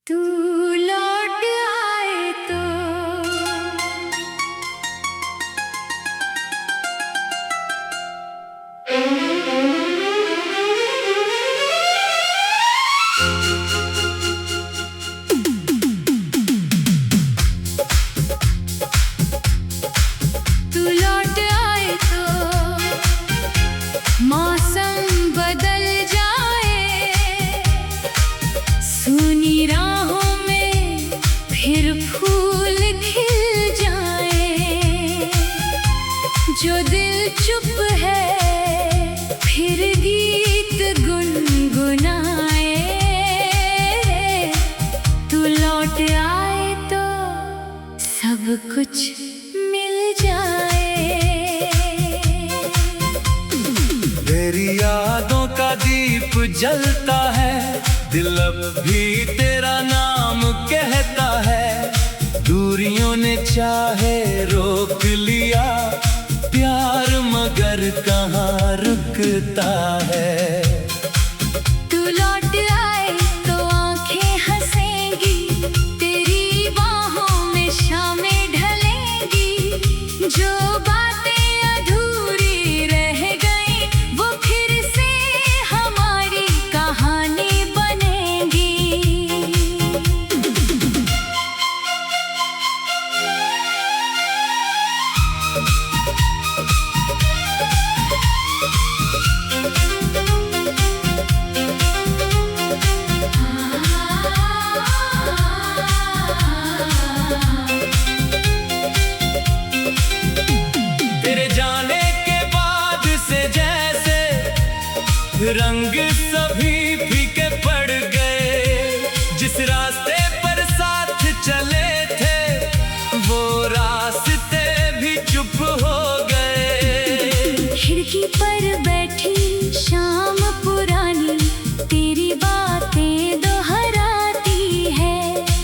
तू लौट आए तो तू लौट आए तो मौसम बदल जाए, सुनी राहों में फिर फूल खिल जाए। जो दिल चुप है फिर गीत गुनगुनाए। तू लौट आए तो सब कुछ मिल जाए। तेरी यादों का दीप जलता है, दिल अब भी तेरा नाम कहता है। दूरियों ने चाहे रोक लिया प्यार, मगर कहाँ रुकता है। तू लौट आए तो आंखें हंसेंगी, तेरी बाहों में शामें ढलेंगी। जो बातें अधूरी रह गई वो फिर से हमारी कहानी बनेंगी। तेरे जाने के बाद से जैसे रंग सभी फीके पड़ गए। जिस रास्ते पर साथ चले थे वो रास्ते भी चुप हो गए। खिड़की पर बैठी शाम पुरानी तेरी बातें दोहराती है।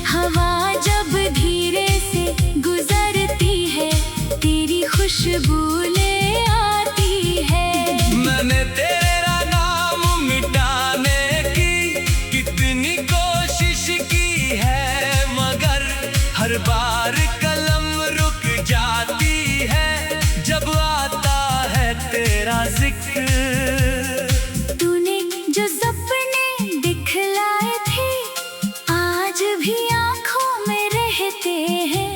हवा जब धीरे से गुजरती है तेरी खुशबू ले आती है। मैंने तेरा नाम मिटाने की कितनी कोशिश की है, मगर हर बार कलम रुक जाती है जब आता है तेरा जिक्र। तूने जो सपने दिखलाए थे आज भी आंखों में रहते हैं।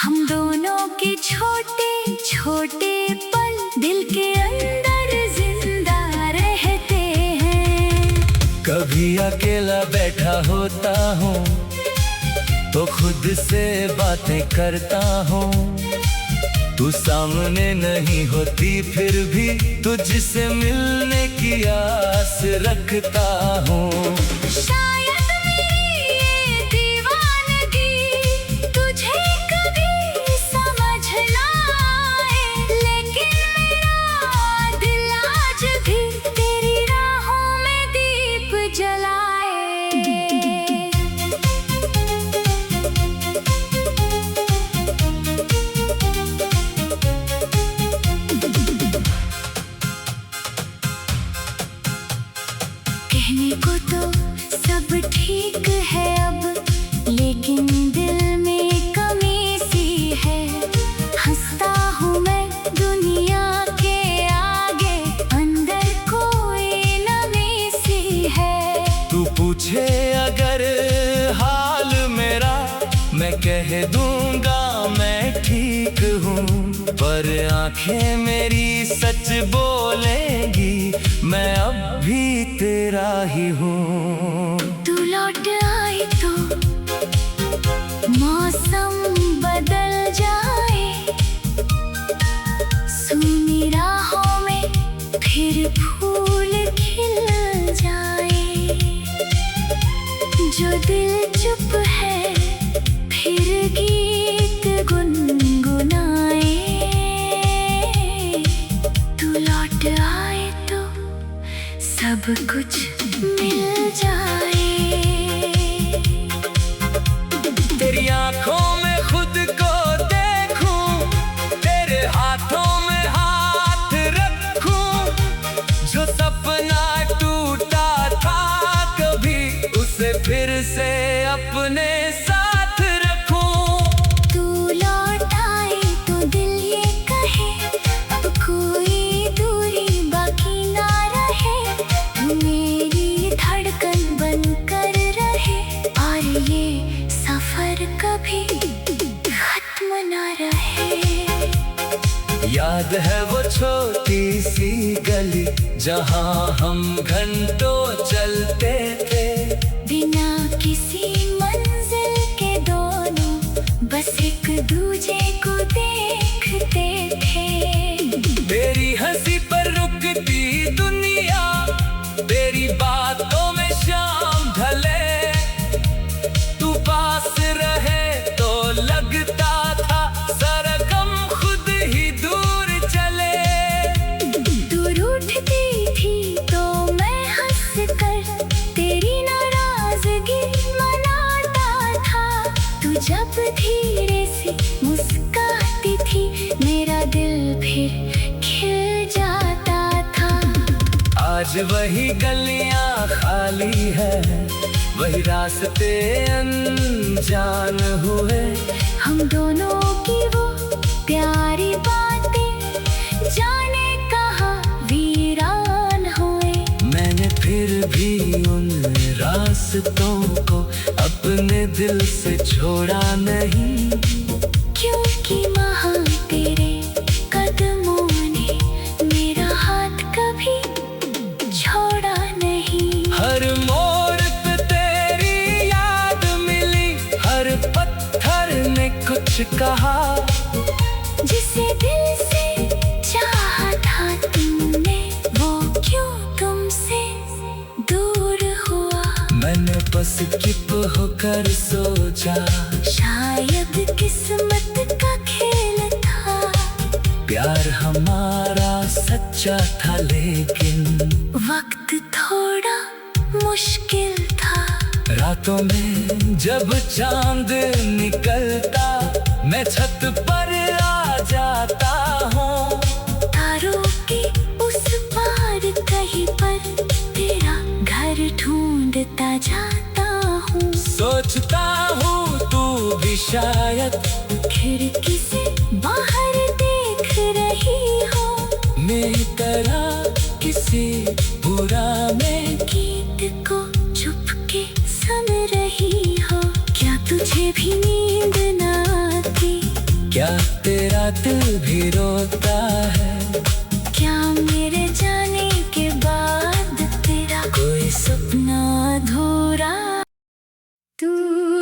हम दोनों के छोटे छोटे पल दिल के अंदर जिंदा रहते हैं। कभी अकेला बैठा होता हूँ तो खुद से बातें करता हूँ। तू सामने नहीं होती फिर भी तुझसे मिलने की आस रखता हूँ। शायद मेरी ये दीवानगी तुझे कभी समझ ना आए, लेकिन मेरा दिल आज भी तेरी राहों में दीप जलाए। कहने को तो सब ठीक है अब, लेकिन दिल में कमी सी है। हंसता हूँ मैं दुनिया के आगे, अंदर कोई नमी सी है। तू पूछे अगर हाल मेरा, मैं कह दूंगा मैं ठीक हूँ। पर आंखें मेरी सच बोलेंगी, मैं अब भी तेरा ही हूँ। तू लौट आए तो मौसम बदल जाए, सुनी राहों में फिर फूल खिल जाए। जो दिल चुप है फिर गीत गुनगुनाए। तू लौट आए तो सब कुछ मिल जाए। तेरी आंखों में खुद को देखूं, तेरे हाथों में हाथ रखूं। जो सपना टूटा था कभी उसे फिर से तुझसे अपने साथ रखूं। तू लौट आए तो दिल ये कहे अब कोई दूरी बाकी ना रहे। तू मेरी धड़कन बनकर रहे और ये सफर कभी खत्म ना रहे। याद है वो छोटी सी गली जहाँ हम घंटों चलते थे, बिना किसी मंजिल के दोनों बस एक दूजे को देखते थे। तेरी हंसी पर रुकती दुनिया, तेरी बातों में शाम ढले। तू पास रहे तो लगता था सारा गम खुद ही दूर चले। तू रूठती थी तो मैं हंस कर तेरी नाराजगी मनाता था। तू जब धीरे से मुस्काती थी मेरा दिल फिर खिल जाता था। आज वही गलियां खाली है, वही रास्ते अनजान हुए। हम दोनों की वो प्यारी बातें जाने कहाँ वीरान हुए। मैंने फिर भी उन रास्तों को अपने दिल से छोड़ा नहीं, क्योंकि वहाँ तेरे कदमों ने मेरा हाथ कभी छोड़ा नहीं। हर मोड़ पे तेरी याद मिली, हर पत्थर ने कुछ कहा। जिसे दिल से चाहा था तुमने वो क्यों तुमसे दूर हुआ। मैंने बस चुप होकर सोचा, शायद किस्मत का खेल था। प्यार हमारा सच्चा था लेकिन वक्त थोड़ा मुश्किल था। रातों में जब चांद निकलता मैं छत पर आ जाता हूँ। तारों के उस पार कहीं पर तेरा घर ढूंढता जाता हूँ। सोचता हूँ तू भी शायद खिड़की से बाहर देख रही हो मेरी तरह किसी पुराने गीत को चुपके सुन रही हो। क्या तुझे भी नींद ना आती, क्या तेरा दिल भी रोता है। क्या मेरे जाने के बाद तेरा कोई सपना अधूरा। तू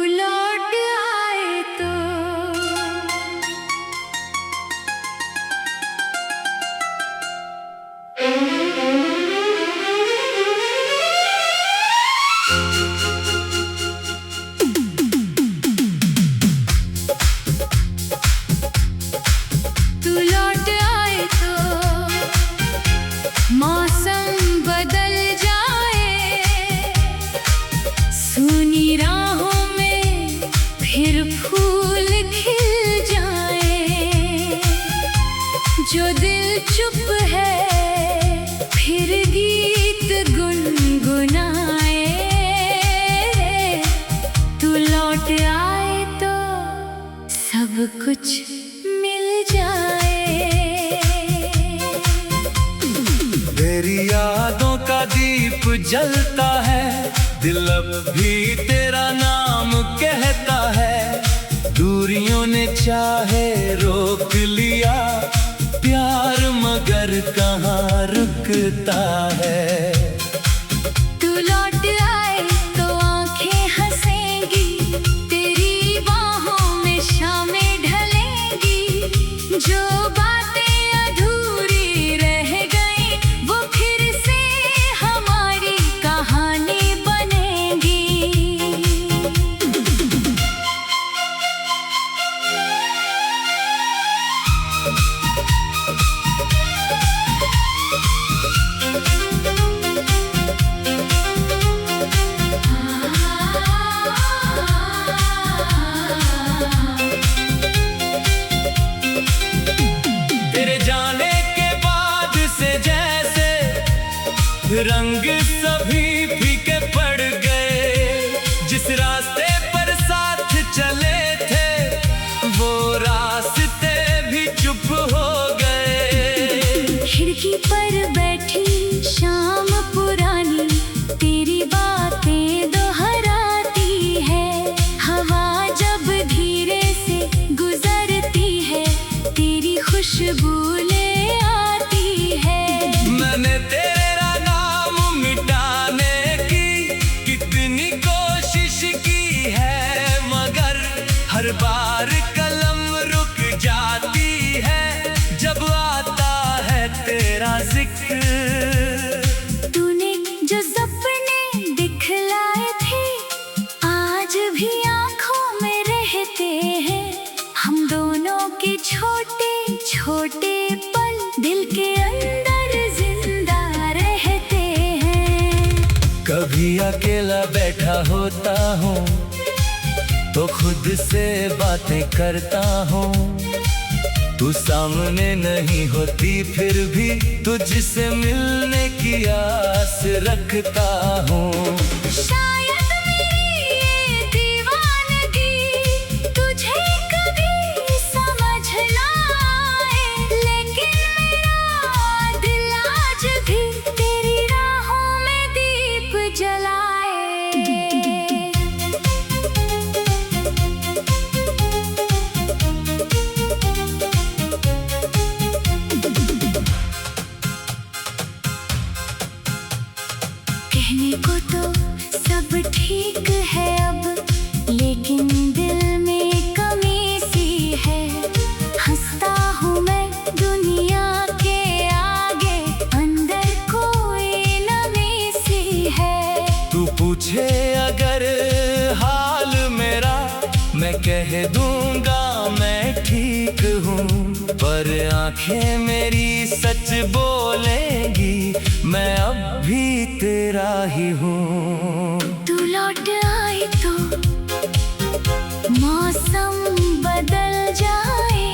लौट आए तो तू लौट आए तो मौसम बदल जाए। सूनी राहों में फिर फूल खिल जाए। जो दिल चुप है फिर गीत गुनगुनाए। तू लौट आए तो सब कुछ मिल जाए। तेरी यादों का दीप जलता है, दिल अब भी तेरा नाम कहता है। दूरियों ने चाहे रोक लिया प्यार मगर कहाँ रुकता है। तू लौट आए तो आंखें हंसेंगी, तेरी बाहों में शामें ढलेंगी। जो बातें अधूरी रह गई वो फिर से हमारी कहानी बनेंगी। छोटे पल दिल के अंदर जिंदा रहते हैं। कभी अकेला बैठा होता हूँ तो खुद से बातें करता हूँ। तू सामने नहीं होती फिर भी तुझसे मिलने की आस रखता हूँ। शायद मेरी ये दीवानगी तुझे कभी समझ ना आए, लेकिन मेरा दिल आज भी तेरी राहों में दीप जलाए। कहने को तो सब ठीक है अब, लेकिन दिल में कमी सी है। हंसता हूँ मैं दुनिया के आगे, अंदर कोई नमी सी है। तू पूछे अगर हाल मेरा, मैं कह दूंगा मैं ठीक हूँ। पर आंखें मेरी सच बोलेंगी, मैं अब भी तेरा ही हूँ। तू लौट आए तो मौसम बदल जाए,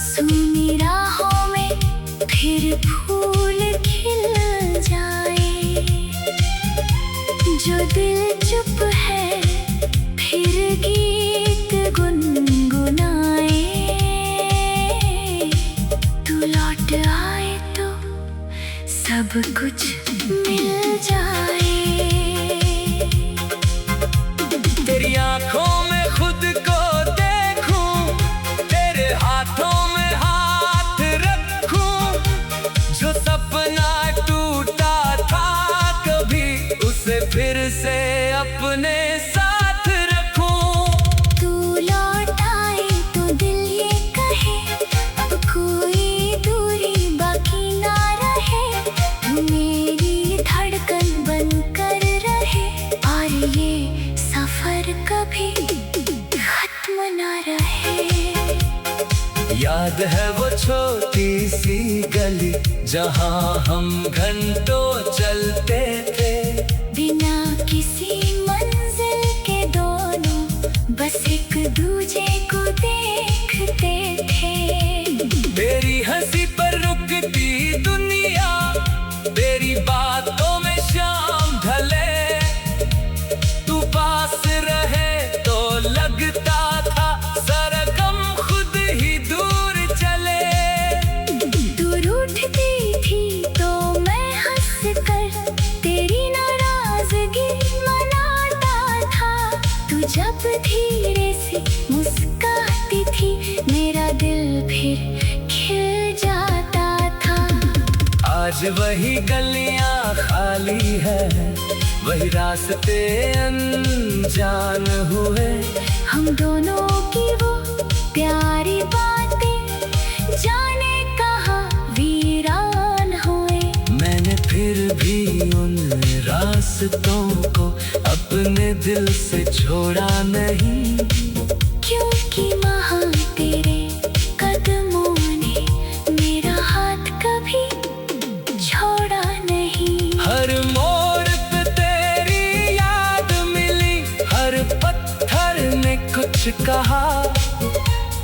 सूनी राहों में फिर फूल खिल जाए। जो दिल चुप है फिर गीत गुनगुनाए। तू लौट आए तो सब कुछ मिल जाए। तेरी आंखों में खुद को देखूं, तेरे हाथों में हाथ रखूं। जो सपना टूटा था कभी, उसे फिर से अपने साथ रखूं। तू लौट आए तो दिल ये कहे, अब कोई दूरी बाकी ना रहे। तू मेरी धड़कन बनकर रहे, और ये सफर कभी खत्म ना रहे। याद है वो छोटी सी गली जहाँ हम घंटों चलते थे, बिना किसी मंजिल के दोनों बस एक दूजे को देखते थे। तेरी हंसी पर रुकती दुनिया, तेरी बातों में शाम ढले। तू पास रहे तो लगता था सरगम खुद ही दूर चले। दूर उठती थी तो मैं हंस कर तेरी नाराजगी मनाता था। तू जब धीरे से मुस्काती थी, मेरा दिल फिर खिल जाता था। आज वही गलियां खाली है, वही रास्ते अनजान हुए। हम दोनों की वो प्यारी बातें जाने कहाँ वीरान हुए। मैंने फिर भी उन रास्तों को अपने दिल से छोड़ा नहीं, क्योंकि वहाँ तेरे कदमों ने मेरा हाथ कभी छोड़ा नहीं। हर मोड़ पे तेरी याद मिली, हर पत्थर ने कुछ कहा।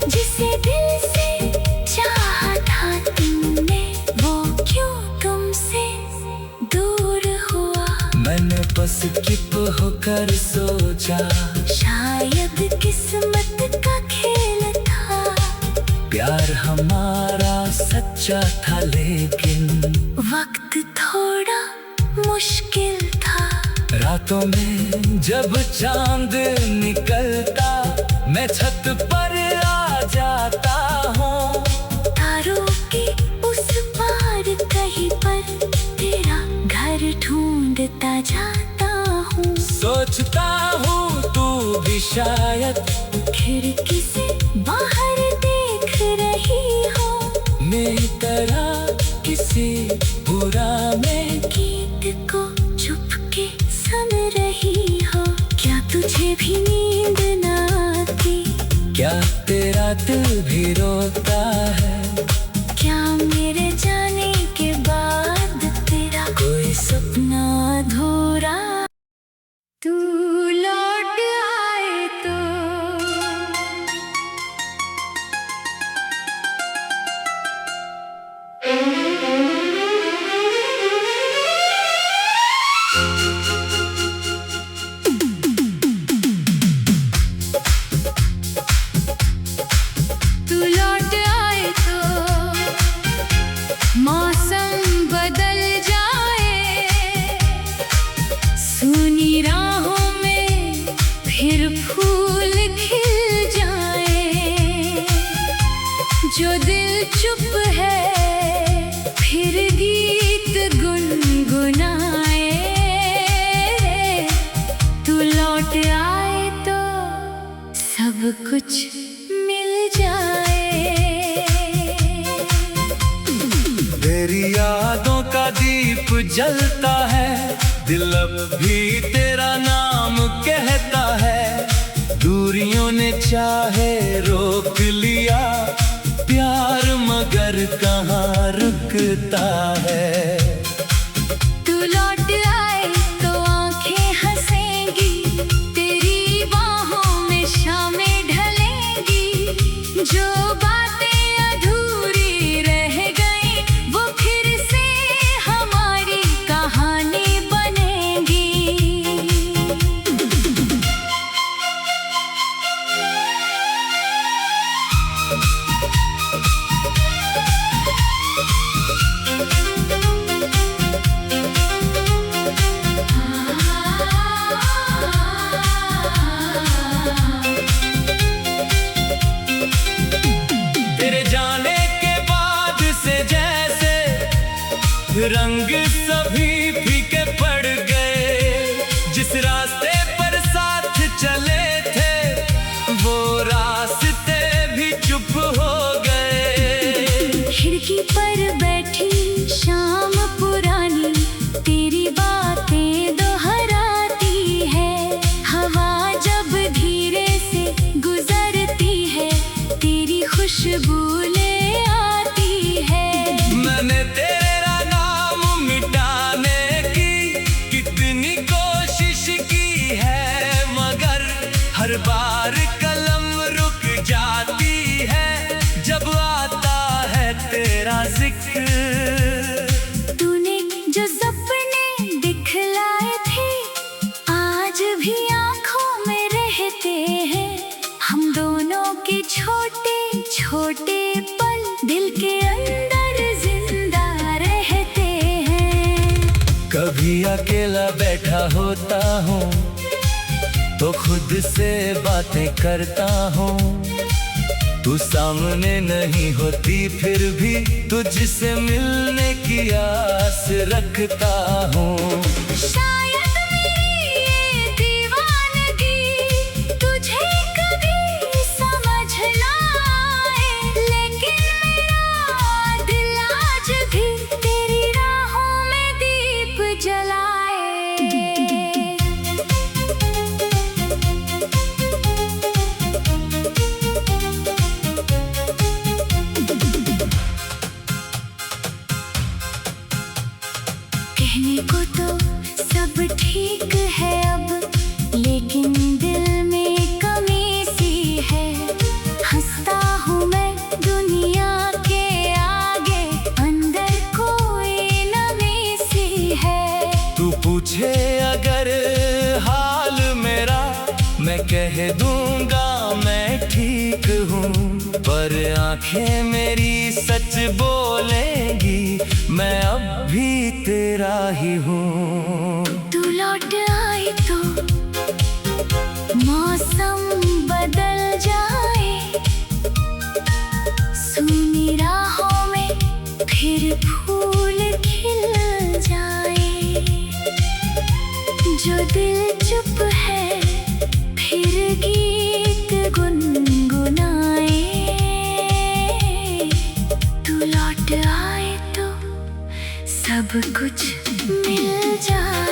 जिसे दिल से चाहा था तुमने, वो क्यों तुमसे दूर हुआ। मैंने बस चुप होकर सोचा, शायद किस्मत का खेल था। प्यार हमारा सच्चा था लेकिन वक्त थोड़ा मुश्किल था। रातों में जब चांद निकलता, मैं छत पर आ जाता हूँ। तारों के उस पार कहीं पर तेरा घर ढूंढता जाता हूँ। सोचता हूँ तू भी शायद खिड़की से बाहर देख रही हो, मेरी तरह किसी बुरा में गीत को चुपके सुन रही हो। क्या तुझे भी नींद ना आती? क्या तेरा दिल भी रोता है। क्या मेरे जाने के बाद तेरा कोई सपना अधूरा? तू लौट आए तो मौसम बदल जाए, सूनी राहों में फिर फूल खिल जाए। जो दिल चुप है फिर गीत गुनगुनाए। तू लौट आए तो सब कुछ मिल जाए। तेरी यादों का दीप जलता है, दिल अब भी तेरा नाम कहता है। दूरियों ने चाहे रोक लिया प्यार, मगर कहाँ रुकता है। तू लौट आए तो आंखें हंसेंगी, तेरी बाहों में शामें ढलेंगी। जो बातें अधूरी रह गई वो फिर से हमारी कहानी बनेंगी। तेरे जाने के बाद से जैसे रंग सभी फीके पड़ गए। जिस रास्ते पर साथ चले थे वो रास्ते भी चुप हो गए। खिड़की पर बैठी शाम पुरानी तेरी बातें दोहराती है। हवा जब धीरे से गुजरती है तेरी खुशबू ले आती है। मैंने तेरा नाम मिटाने की कितनी कोशिश की है, मगर हर बार कलम रुक जाती है जब आता है तेरा जिक्र। तूने जो सपने दिखलाए थे आज भी आंखों में रहते हैं। हम दोनों के छोटे छोटे पल दिल के अंदर जिंदा रहते हैं। कभी अकेला बैठा होता हूँ तो खुद से बातें करता हूँ। तू सामने नहीं होती फिर भी तुझसे मिलने की आस रखता हूँ। शायद मेरी ये दीवानगी तुझे कभी समझ ना आए, लेकिन मेरा दिल आज भी तेरी राहों में दीप जलाए। कहने को तो सब ठीक है अब, लेकिन दिल में कमी सी है। हंसता हूँ मैं दुनिया के आगे, अंदर कोई नमी सी है। तू पूछे अगर हाल मेरा, मैं कह दूंगा मैं ठीक हूँ, पर आंखें मेरी सच बोलेंगी मैं अब भी तेरा ही हूँ। तू लौट आई तो मौसम बदल जाए, सूनी राहों में फिर फूल खिल जाए। जो दिल चुप है फिर गीत गुनगुनाए। तू लौट आए तो सब कुछ मिल जाए।